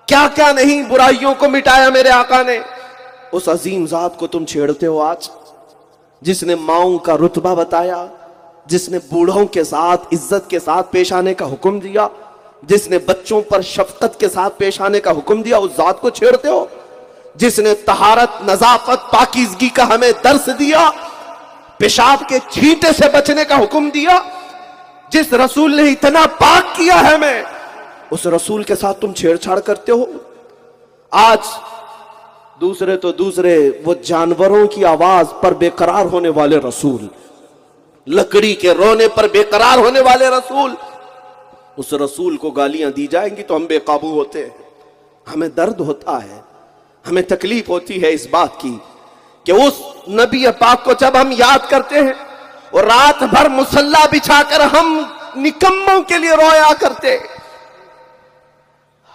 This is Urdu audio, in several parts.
کیا کیا نہیں برائیوں کو مٹایا میرے آقا نے. اس عظیم ذات کو تم چھیڑتے ہو آج، جس نے ماؤں کا رتبہ بتایا، جس نے بوڑھوں کے ساتھ عزت کے ساتھ پیش آنے کا حکم دیا، جس نے بچوں پر شفقت کے ساتھ پیش آنے کا حکم دیا. اس ذات کو چھیڑتے ہو جس نے طہارت، نظافت، پاکیزگی کا ہمیں درس دیا، پیشاب کے چھینٹے سے بچنے کا حکم دیا، جس رسول نے اتنا پاک کیا ہے ہمیں، اس رسول کے ساتھ تم چھیڑ چھاڑ کرتے ہو. آج دوسرے تو دوسرے وہ جانوروں کی آواز پر بے قرار ہونے والے رسول، لکڑی کے رونے پر بے قرار ہونے والے رسول، اس رسول کو گالیاں دی جائیں گی تو ہم بے قابو ہوتے ہیں. ہمیں درد ہوتا ہے، ہمیں تکلیف ہوتی ہے اس بات کی کہ اس نبی پاک کو جب ہم یاد کرتے ہیں اور رات بھر مصلی بچھا کر ہم نکموں کے لیے رویا کرتے،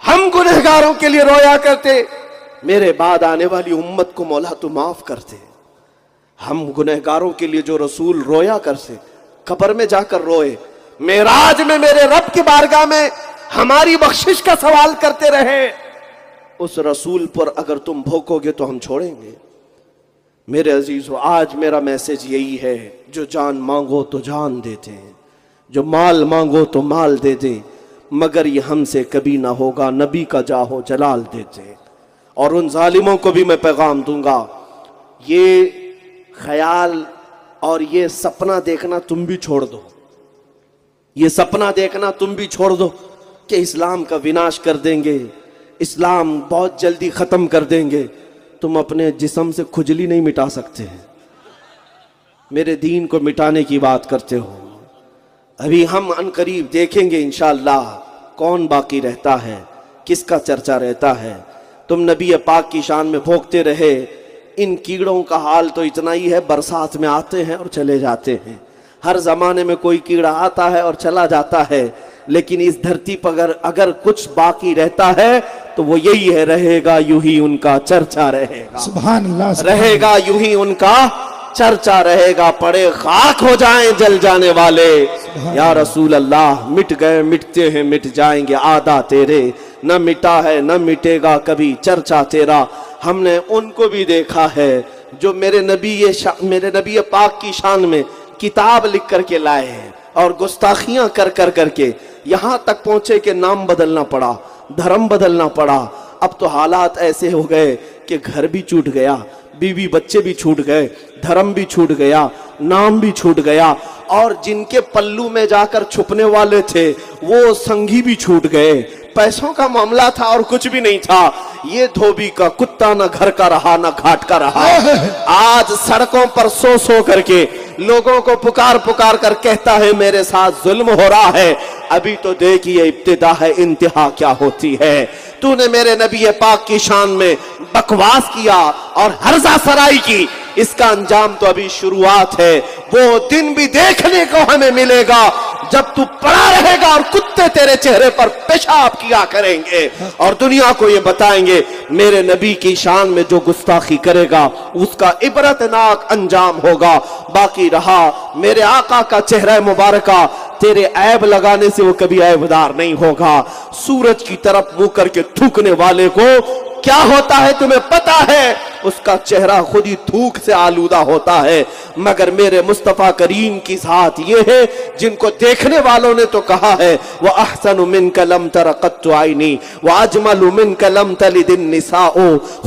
ہم گنہگاروں کے لیے رویا کرتے. میرے بعد آنے والی امت کو مولا تو معاف کرتے. ہم گنہگاروں کے لیے جو رسول رویا کرتے، قبر میں جا کر روئے، معراج میں میرے رب کی بارگاہ میں ہماری بخشش کا سوال کرتے رہے، اس رسول پر اگر تم بھوکو گے تو ہم چھوڑیں گے. میرے عزیزو، آج میرا میسج یہی ہے، جو جان مانگو تو جان دیتے ہیں، جو مال مانگو تو مال دے دیں، مگر یہ ہم سے کبھی نہ ہوگا، نبی کا جاہو جلال دیتے ہیں. اور ان ظالموں کو بھی میں پیغام دوں گا، یہ خیال اور یہ سپنا دیکھنا تم بھی چھوڑ دو، یہ سپنا دیکھنا تم بھی چھوڑ دو کہ اسلام کا وناش کر دیں گے، اسلام بہت جلدی ختم کر دیں گے. تم اپنے جسم سے کھجلی نہیں مٹا سکتے ہیں، میرے دین کو مٹانے کی بات کرتے ہو. ابھی ہم ان قریب دیکھیں گے انشاءاللہ کون باقی رہتا ہے، کس کا چرچا رہتا ہے. تم نبی پاک کی شان میں بھوکتے رہے. ان کیڑوں کا حال تو اتنا ہی ہے، برسات میں آتے ہیں اور چلے جاتے ہیں. ہر زمانے میں کوئی کیڑا آتا ہے اور چلا جاتا ہے، لیکن اس دھرتی پر اگر کچھ باقی رہتا ہے تو وہ یہی ہے، رہے گا یوں ہی ان کا چرچا رہے گا. سبحان اللہ. رہے گا یوں ہی ان کا چرچا رہے گا. پڑے خاک ہو جائیں جل جانے والے، یا رسول اللہ مٹ گئے میٹتے ہیں مٹ جائیں گے آدھا تیرے، نہ مٹا ہے نہ مٹے گا کبھی چرچا تیرا. ہم نے ان کو بھی دیکھا ہے جو میرے نبی پاک کی شان میں کتاب لکھ کر کے لائے ہیں اور گستاخیاں کر کے یہاں تک پہنچے کہ نام بدلنا پڑا، دھرم بدلنا پڑا. اب تو حالات ایسے ہو گئے کہ گھر بھی چھوٹ گیا، بیوی بچے بھی چھوٹ گئے، دھرم بھی چھوٹ گیا، نام بھی چھوٹ گیا، اور جن کے پلو میں جا کر چھپنے والے تھے وہ سنگھی بھی چھوٹ گئے. پیسوں کا معاملہ تھا اور کچھ بھی نہیں تھا. یہ دھوبی کا کتا نہ گھر کا رہا نہ گھاٹ کا رہا. آج سڑکوں پر سو کر کے لوگوں کو پکار کر کہتا ہے میرے ساتھ ظلم ہو رہا ہے. ابھی تو دیکھیے ابتدا ہے، انتہا کیا ہوتی ہے. تو نے میرے نبی پاک کی شان میں بکواس کیا اور ہرزہ سرائی کی، اس کا انجام تو ابھی شروعات ہے. وہ دن بھی دیکھنے کو ہمیں ملے گا جب تو پڑا رہے گا اور کتے تیرے چہرے پر پیشاب کیا کریں گے اور دنیا کو یہ بتائیں گے میرے نبی کی شان میں جو گستاخی کرے گا اس کا عبرتناک انجام ہوگا. باقی رہا میرے آقا کا چہرہ مبارکہ، تیرے عیب لگانے سے وہ کبھی عیبدار نہیں ہوگا. سورج کی طرف منہ کر کے تھوکنے والے کو کیا ہوتا ہے تمہیں پتا ہے؟ اس کا چہرہ خود ہی تھوک سے آلودہ ہوتا ہے. مگر میرے مصطفیٰ کریم کی ذات یہ ہے جن کو دیکھنے والوں نے تو کہا ہے وَأَحْسَنُ مِنْكَ لَمْ تَرَ قَطُّ عَيْنِي وَأَجْمَلُ مِنْكَ لَمْ تَلِدِ النِّسَاءُ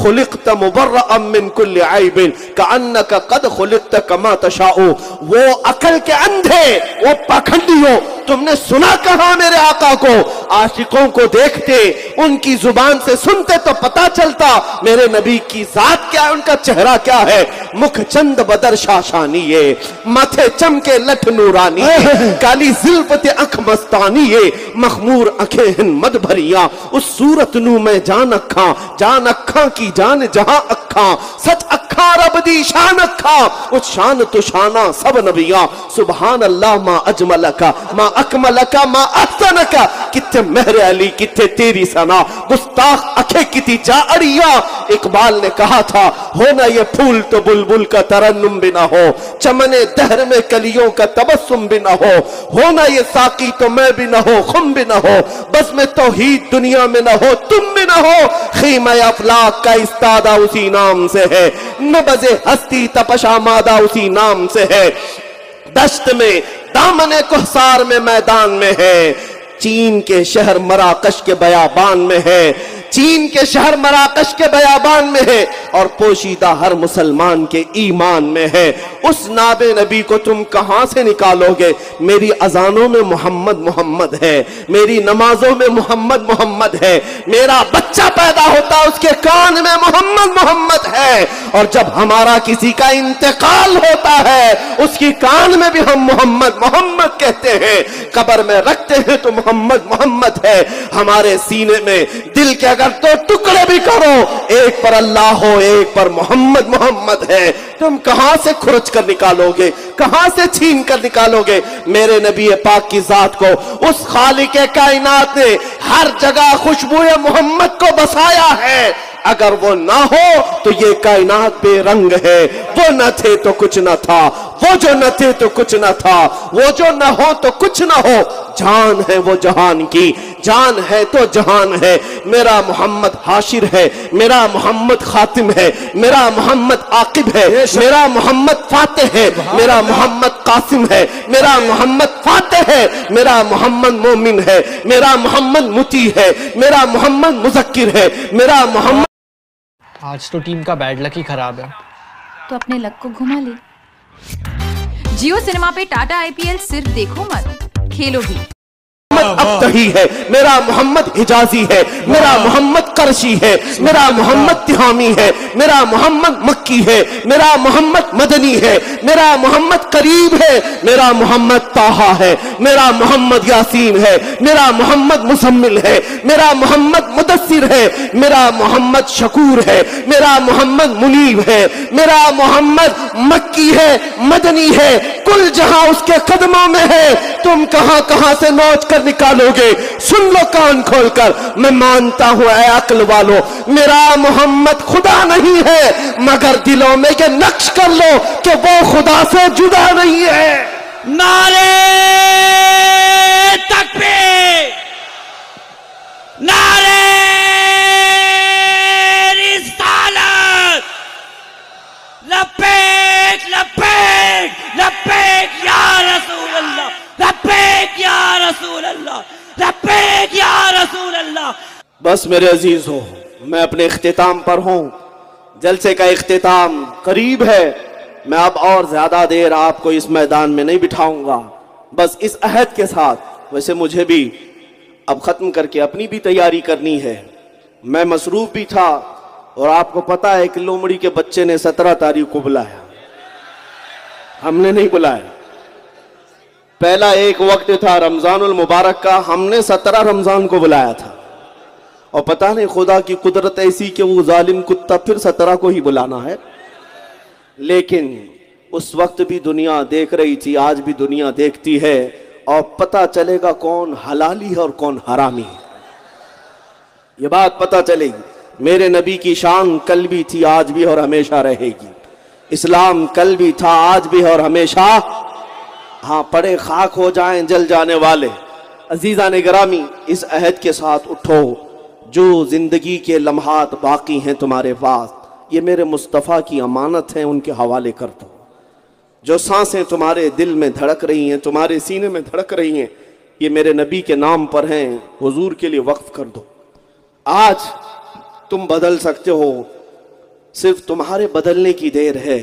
خُلِقْتَ مُبَرَّأً مِنْ كُلِّ عَيْبٍ كَأَنَّكَ قَدْ خُلِقْتَ كَمَا تَشَاءُ. وہ عقل کے اندھے، وہ پاکھنڈیوں، تم نے سنا کہاں میرے آقا کو؟ عاشقوں کو دیکھتے، ان کی زبان سے سنتے تو پتا چلتا میرے نبی کی ذات کیا ہے، ان کا چہرہ کیا ہے. مکھ چند بدر شاشانی ہے، ماتھے چمکے لٹھ نورانی ہے، کالی زلفت انکھ مستانی ہے، مخمور انکھیں ہن مد بھریاں، اس صورت نو میں جان اکھاں کی جان جہاں اکھاں، سچ اکھاں رب دی شان اکھاں، اس شان تو شانہ سب نبیاں. سبحان اللہ ما اجملکا ما اکملکا ما احسنکا کتے مہر علی کتے تیری سنا گستاخ اکھے کتی جا اڑیا. اقبال نے کہا تھا ہونا یہ پھول تو بلبل کا ترنم بھی نہ ہو, چمنے دہر میں کلیوں کا تبسم بھی نہ ہو, ہونا یہ ساقی تو میں بھی نہ ہو خم بھی نہ ہو, بس میں توحید دنیا میں نہ ہو تم بھی نہ ہو. خیمہ افلاک کا استادہ اسی نام سے ہے, نبض ہستی تپش آمادہ اسی نام سے ہے. دشت میں دامن کوثر میں میدان میں ہے, چین کے شہر مراکش کے بیابان میں ہے, چین کے شہر مراکش کے بیابان میں ہے, اور پوشیدہ ہر مسلمان کے ایمان میں ہے. اس ناب نبی کو تم کہاں سے نکالو گے؟ میری اذانوں میں محمد محمد ہے, میری نمازوں میں محمد محمد ہے, میرا بچہ پیدا ہوتا اس کے کان میں محمد محمد ہے, اور جب ہمارا کسی کا انتقال ہوتا ہے اس کی کان میں بھی ہم محمد محمد کہتے ہیں. قبر میں رکھتے ہیں تو محمد محمد ہے, ہمارے سینے میں دل کے اگر تو ٹکڑے بھی کرو ایک پر اللہ ہو ایک پر محمد محمد ہے. تم کہاں سے کھرچ کر نکالو گے, کہاں سے چھین کر نکالو گے میرے نبی پاک کی ذات کو؟ اس خالق کائنات نے ہر جگہ خوشبو محمد کو بسایا ہے. اگر وہ نہ ہو تو یہ کائنات بے رنگ ہے. وہ نہ تھے تو کچھ نہ تھا, وہ جو نہ تھے تو کچھ نہ تھا, وہ جو نہ ہو تو کچھ نہ ہو. جان ہے وہ جہان کی, جان ہے تو جہان ہے. میرا محمد حاشر ہے, میرا محمد خاتم ہے, میرا محمد عاقب ہے, میرا محمد فاتح ہے, میرا محمد قاسم ہے, میرا محمد فاتح ہے, میرا محمد مومن ہے, میرا محمد مطیع ہے, میرا محمد مذکر ہے, میرا محمد. آج تو ٹیم کا بیڈ لک ہی خراب ہے, تو اپنے لک کو گھما لے. جیو سنیما پہ ٹاٹا IPL صرف دیکھو مت, کھیلو بھی. ابتہی ہے, میرا محمد حجازی ہے, میرا محمد قرشی ہے, میرا محمد تہامی ہے, میرا محمد مکی ہے, میرا محمد مدنی ہے, میرا محمد قریب ہے, میرا محمد طٰہٰ ہے, میرا محمد یاسین ہے, میرا محمد مزمل ہے, میرا محمد مدثر ہے, میرا محمد شکور ہے, میرا محمد منیب ہے, میرا محمد مکی ہے, مدنی ہے, کل جہاں اس کے قدموں میں ہے. تم کہاں کہاں سے نوچ کر نکالو گے؟ سن لو کان کھول کر, میں مانتا ہوں اے عقل والو میرا محمد خدا نہیں ہے, مگر دلوں میں یہ نقش کر لو کہ وہ خدا سے جدا نہیں ہے. نعرے تکبیر, نعرے رسالت, لبیک لبیک لبیک یا رسول اللہ, لبیک یا رسول اللہ, لبیک یا رسول اللہ. بس میرے عزیز ہو, میں اپنے اختتام پر ہوں, جلسے کا اختتام قریب ہے. میں اب اور زیادہ دیر آپ کو اس میدان میں نہیں بٹھاؤں گا, بس اس عہد کے ساتھ. ویسے مجھے بھی اب ختم کر کے اپنی بھی تیاری کرنی ہے, میں مصروف بھی تھا, اور آپ کو پتا ہے کہ لومڑی کے بچے نے 17 تاریخ کو بلایا, ہم نے نہیں بلایا. پہلا ایک وقت تھا رمضان المبارک کا, ہم نے 17 رمضان کو بلایا تھا, اور پتہ نہیں خدا کی قدرت ایسی کہ وہ ظالم کتا پھر 17 کو ہی بلانا ہے. لیکن اس وقت بھی دنیا دیکھ رہی تھی, آج بھی دنیا دیکھتی ہے, اور پتہ چلے گا کون حلالی ہے اور کون حرامی ہے. یہ بات پتہ چلے گی. میرے نبی کی شان کل بھی تھی, آج بھی اور ہمیشہ رہے گی. اسلام کل بھی تھا, آج بھی اور ہمیشہ. ہاں, پڑے خاک ہو جائیں جل جانے والے. عزیزان گرامی, اس عہد کے ساتھ اٹھو, جو زندگی کے لمحات باقی ہیں تمہارے پاس, یہ میرے مصطفیٰ کی امانت ہیں, ان کے حوالے کر دو. جو سانسیں تمہارے دل میں دھڑک رہی ہیں, تمہارے سینے میں دھڑک رہی ہیں, یہ میرے نبی کے نام پر ہیں, حضور کے لیے وقف کر دو. آج تم بدل سکتے ہو, صرف تمہارے بدلنے کی دیر ہے.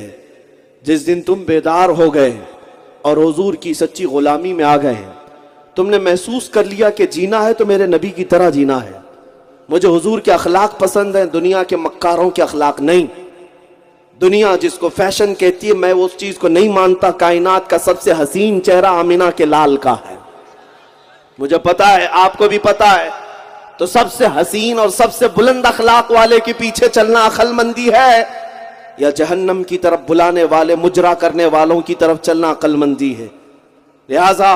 جس دن تم بیدار ہو گئے اور حضور کی سچی غلامی میں آ گئے, تم نے محسوس کر لیا کہ جینا ہے تو میرے نبی کی طرح جینا ہے. مجھے حضور کے اخلاق پسند ہیں, دنیا کے مکاروں کے اخلاق نہیں. دنیا جس کو فیشن کہتی ہے, میں اس چیز کو نہیں مانتا. کائنات کا سب سے حسین چہرہ آمینہ کے لال کا ہے, مجھے پتا ہے, آپ کو بھی پتا ہے. تو سب سے حسین اور سب سے بلند اخلاق والے کے پیچھے چلنا عقل مندی ہے, یا جہنم کی طرف بلانے والے مجرا کرنے والوں کی طرف چلنا عقل مندی ہے؟ لہذا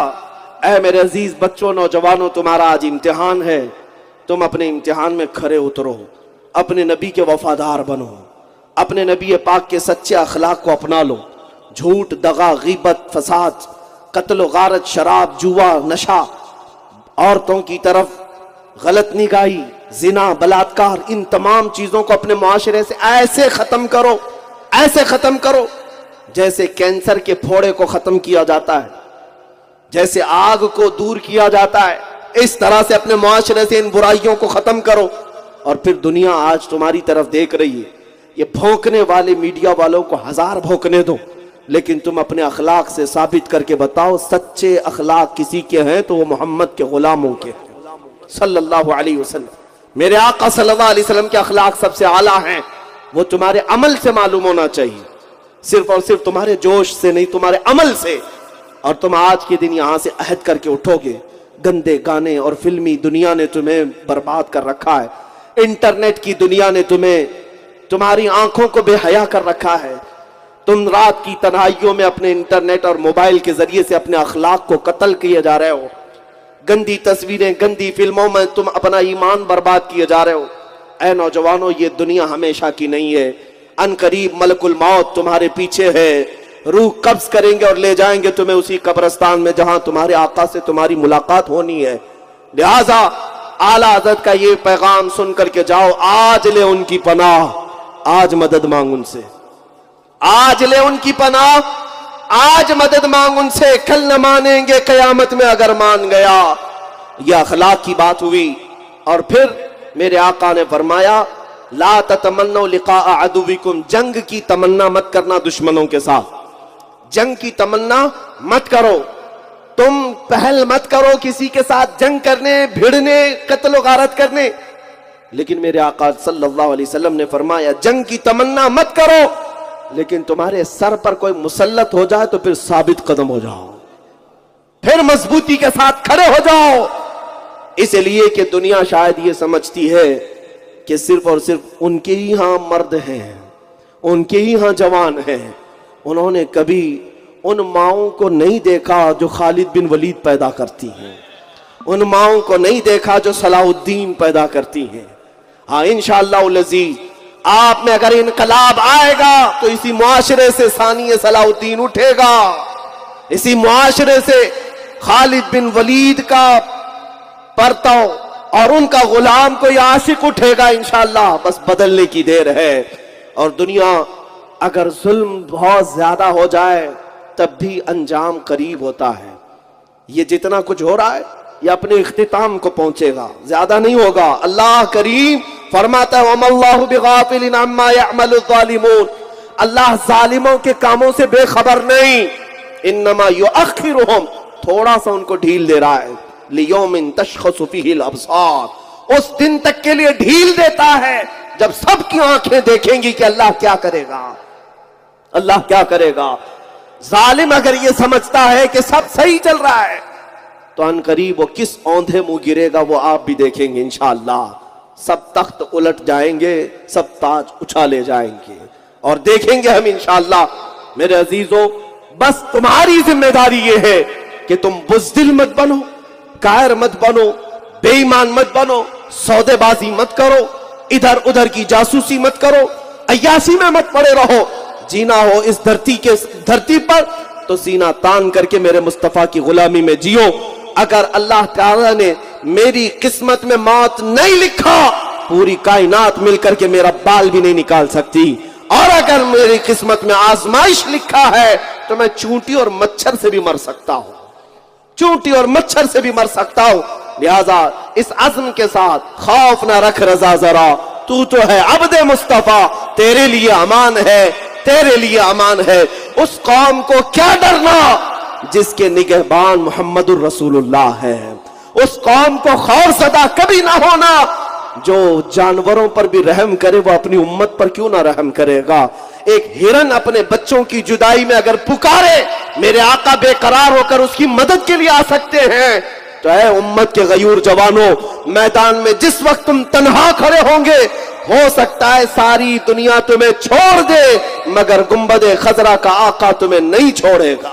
اے میرے عزیز بچوں نوجوانوں، تمہارا آج امتحان ہے، تم اپنے امتحان میں کھرے اترو، اپنے نبی کے وفادار بنو، اپنے نبی پاک کے سچے اخلاق کو اپنا لو۔ جھوٹ، دغا، غیبت، فساد، قتل و غارت، شراب، جوا، نشہ، عورتوں کی طرف غلط نگاہی، زنا، بلاತ್ಕಾರ، ان تمام چیزوں کو اپنے معاشرے سے ایسے ختم کرو، ایسے ختم کرو جیسے کینسر کے پھوڑے کو ختم کیا جاتا ہے، جیسے آگ کو دور کیا جاتا ہے، اس طرح سے اپنے معاشرے سے ان برائیوں کو ختم کرو۔ اور پھر دنیا آج تمہاری طرف دیکھ رہی ہے، یہ بھونکنے والے میڈیا والوں کو ہزار بھونکنے دو، لیکن تم اپنے اخلاق سے ثابت کر کے بتاؤ سچے اخلاق کسی کے ہیں تو وہ محمد کے غلاموں کے صلی اللہ علیہ وسلم۔ میرے آقا صلی اللہ علیہ وسلم کے اخلاق سب سے اعلیٰ ہیں، وہ تمہارے عمل سے معلوم ہونا چاہیے، صرف اور صرف تمہارے جوش سے نہیں، تمہارے عمل سے۔ اور تم آج کے دن یہاں سے عہد کر کے اٹھو گے، گندے گانے اور فلمی دنیا نے تمہیں برباد کر رکھا ہے، انٹرنیٹ کی دنیا نے تمہاری آنکھوں کو بے حیا کر رکھا ہے، تم رات کی تنہائیوں میں اپنے انٹرنیٹ اور موبائل کے ذریعے سے اپنے اخلاق کو قتل کیے جا رہے ہو، گندی تصویریں، گندی فلموں میں تم اپنا ایمان برباد کیے جا رہے ہو۔ اے نوجوانوں، یہ دنیا ہمیشہ کی نہیں ہے، ان قریب ملک الموت تمہارے پیچھے ہے، روح قبض کریں گے اور لے جائیں گے تمہیں اسی قبرستان میں جہاں تمہارے آقا سے تمہاری ملاقات ہونی ہے۔ لہذا اعلیٰ حضرت کا یہ پیغام سن کر کے جاؤ، آج لے ان کی پناہ، آج مدد مانگ ان سے، آج لے ان کی پناہ، آج مدد مانگ ان سے، کل نہ مانیں گے قیامت میں اگر مان گیا۔ یہ اخلاق کی بات ہوئی۔ اور پھر میرے آقا نے فرمایا لا تتمنوا لقاء عدوکم، جنگ کی تمنا مت کرنا دشمنوں کے ساتھ، جنگ کی تمنا مت کرو، تم پہل مت کرو کسی کے ساتھ جنگ کرنے، بھیڑنے، قتل و غارت کرنے۔ لیکن میرے آقا صلی اللہ علیہ وسلم نے فرمایا جنگ کی تمنا مت کرو، لیکن تمہارے سر پر کوئی مسلط ہو جائے تو پھر ثابت قدم ہو جاؤ، پھر مضبوطی کے ساتھ کھڑے ہو جاؤ۔ اس لیے کہ دنیا شاید یہ سمجھتی ہے کہ صرف اور صرف ان کے ہی ہاں مرد ہیں، ان کے ہی ہاں جوان ہیں، انہوں نے کبھی ان ماؤں کو نہیں دیکھا جو خالد بن ولید پیدا کرتی ہیں، ان ماؤں کو نہیں دیکھا جو صلاح الدین پیدا کرتی ہیں۔ ہاں انشاءاللہ العزیز آپ میں اگر انقلاب آئے گا تو اسی معاشرے سے ثانی صلاح الدین اٹھے گا، اسی معاشرے سے خالد بن ولید کا پرتو اور ان کا غلام کوئی عاشق اٹھے گا انشاءاللہ، بس بدلنے کی دیر ہے۔ اور دنیا اگر ظلم بہت زیادہ ہو جائے تب بھی انجام قریب ہوتا ہے۔ یہ جتنا کچھ ہو رہا ہے یہ اپنے اختتام کو پہنچے گا، زیادہ نہیں ہوگا۔ اللہ کریم فرماتا ہے وَمَا اللَّهُ بِغَافِلٍ عَمَّا يَعْمَلُ الظَّالِمُونَ، اللہ ظالموں کے کاموں سے بے خبر نہیں، انما یؤخرہم، تھوڑا سا ان کو ڈھیل دے رہا ہے، لیوم تشخص فیہ الابصار، اس دن تک کے لیے ڈھیل دیتا ہے جب سب کی آنکھیں دیکھیں گی کہ اللہ کیا کرے گا، اللہ کیا کرے گا۔ ظالم اگر یہ سمجھتا ہے کہ سب صحیح چل رہا ہے تو ان قریب وہ کس اوندھے منہ گرے گا وہ آپ بھی دیکھیں گے انشاءاللہ۔ سب تخت الٹ جائیں گے، سب تاج اچھالے جائیں گے اور دیکھیں گے ہم انشاءاللہ۔ میرے عزیزوں، بس تمہاری ذمہ داری یہ ہے کہ تم بزدل مت بنو، کائر مت بنو، بے ایمان مت بنو، سودے بازی مت کرو، ادھر ادھر کی جاسوسی مت کرو، عیاشی میں مت پڑے رہو۔ جینا ہو اس دھرتی پر تو سینہ تان کر کے میرے مصطفیٰ کی غلامی میں جیو۔ اگر اللہ تعالیٰ نے میری قسمت میں موت نہیں لکھا، پوری کائنات مل کر کے میرا بال بھی نہیں نکال سکتی، اور اگر میری قسمت میں آزمائش لکھا ہے تو میں چونٹی اور مچھر سے بھی مر سکتا ہوں، چونٹی اور مچھر سے بھی مر سکتا ہوں۔ لہذا اس عزم کے ساتھ خوف نہ رکھ رضا ذرا، تو ہے عبد مصطفیٰ، تیرے لیے امان ہے، تیرے لیے امان ہے۔ اس قوم کو کیا ڈرنا جس کے نگہبان محمد الرسول اللہ ہے، اس قوم کو خوف زدہ کبھی نہ ہونا، جو جانوروں پر بھی رحم کرے وہ اپنی امت پر کیوں نہ رحم کرے گا۔ ایک ہرن اپنے بچوں کی جدائی میں اگر پکارے، میرے آقا بے قرار ہو کر اس کی مدد کے لیے آ سکتے ہیں، تو اے امت کے غیور جوانوں، میدان میں جس وقت تم تنہا کھڑے ہوں گے، ہو سکتا ہے ساری دنیا تمہیں چھوڑ دے مگر گنبد خضرا کا آقا تمہیں نہیں چھوڑے گا۔